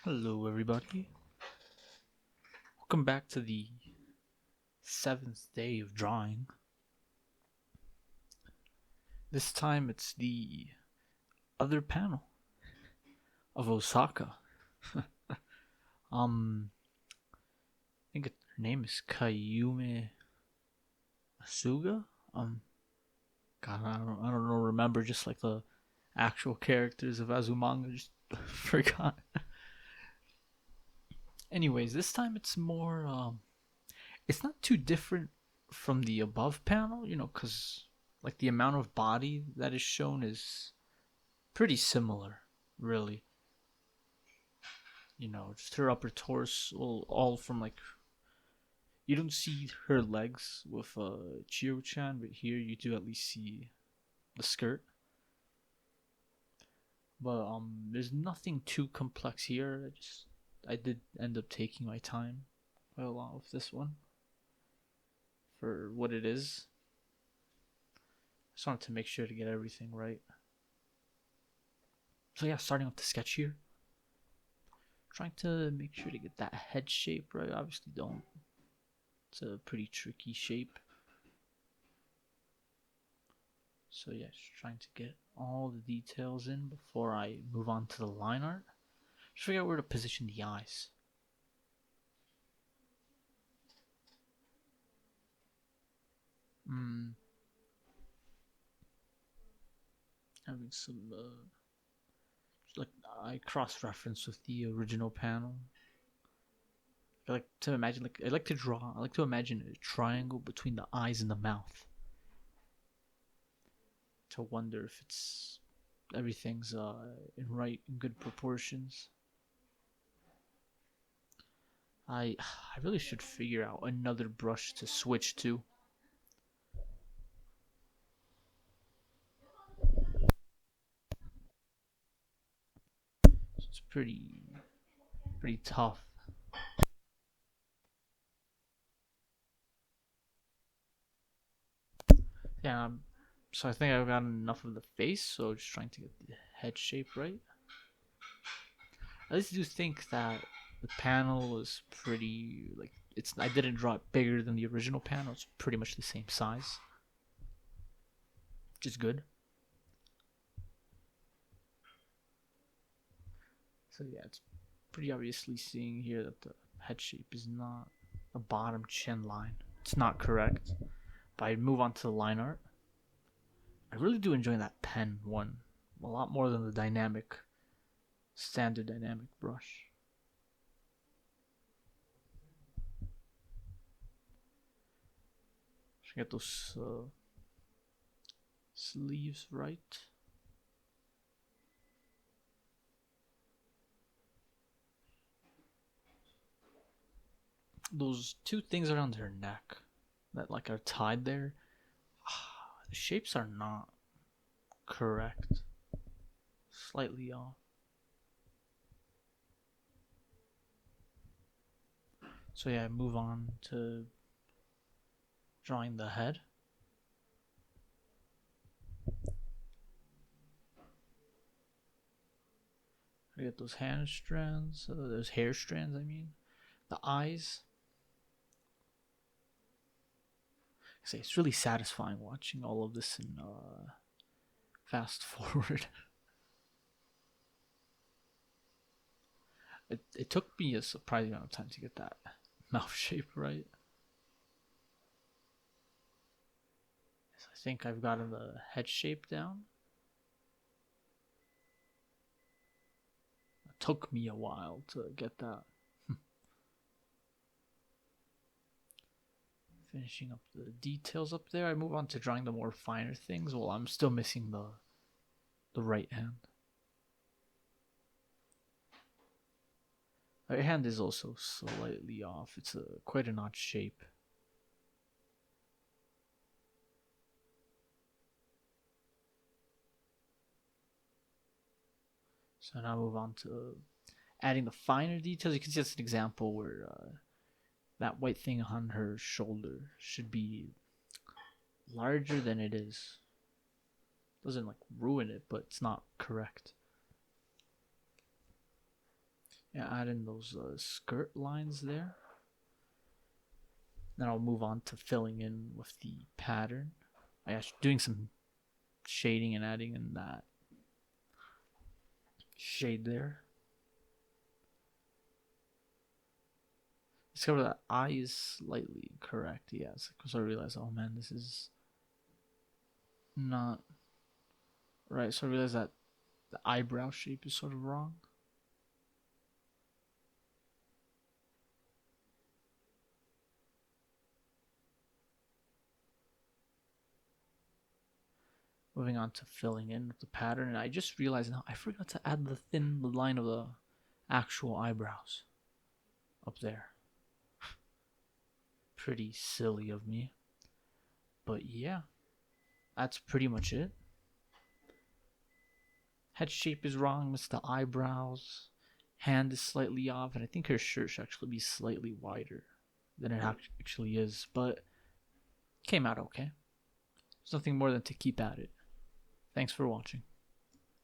Hello, everybody. Welcome back to the seventh day of drawing. This time it's the other panel of Osaka. um, I think her name is Kasuga. God, I don't know. Remember just like the actual characters of Azumanga. Just forgot. Anyways, this time it's more. It's not too different from the above panel, because like the amount of body that is shown is pretty similar, really. Just her upper torso, all from like you don't see her legs with Chio-chan, but here you do at least see the skirt. But there's nothing too complex here. I did end up taking my time quite a lot with this one for what it is. Just wanted to make sure to get everything right. So yeah, starting off the sketch here. Trying to make sure to get that head shape right. Obviously don't. It's a pretty tricky shape. So yeah, just trying to get all the details in before I move on to the line art. Just figure out where to position the eyes. Having some like I cross-reference with the original panel. I like to imagine I like to draw. I like to imagine a triangle between the eyes and the mouth. To wonder if it's everything's in good proportions. I really should figure out another brush to switch to. It's pretty tough. Yeah, so I think I've got enough of the face, so just trying to get the head shape right. I just do think that the panel is pretty like I didn't draw it bigger than the original panel. It's pretty much the same size, which is good. So yeah, it's pretty obviously seeing here that the head shape is not a bottom chin line. It's not correct. But I move on to the line art. I really do enjoy that pen one a lot more than the standard dynamic brush. Should get those sleeves right. Those two things around her neck that like are tied there, the shapes are not correct. Slightly off. So yeah, I move on to drawing the head. I get those hand strands, those hair strands. I mean, the eyes. It's really satisfying watching all of this in fast forward. It took me a surprising amount of time to get that mouth shape right. I think I've gotten the head shape down. It took me a while to get that. Finishing up the details up there, I move on to drawing the more finer things. Well, I'm still missing the right hand. The right hand is also slightly off. It's quite an odd shape. So now I move on to adding the finer details. You can see that's an example where that white thing on her shoulder should be larger than it is. Doesn't like ruin it, but it's not correct. Yeah, add in those skirt lines there. Then I'll move on to filling in with the pattern. I actually doing some shading and adding in that shade there. Discover that eye is slightly correct. Yes, because I realized, oh man, this is not right. So I realized that the eyebrow shape is sort of wrong. Moving on to filling in with the pattern, and I just realized now I forgot to add the thin line of the actual eyebrows up there. Pretty silly of me. But yeah, that's pretty much it. Head shape is wrong, missed the eyebrows. Hand is slightly off, and I think her shirt should actually be slightly wider than it actually is, but came out okay. There's nothing more than to keep at it. Thanks for watching.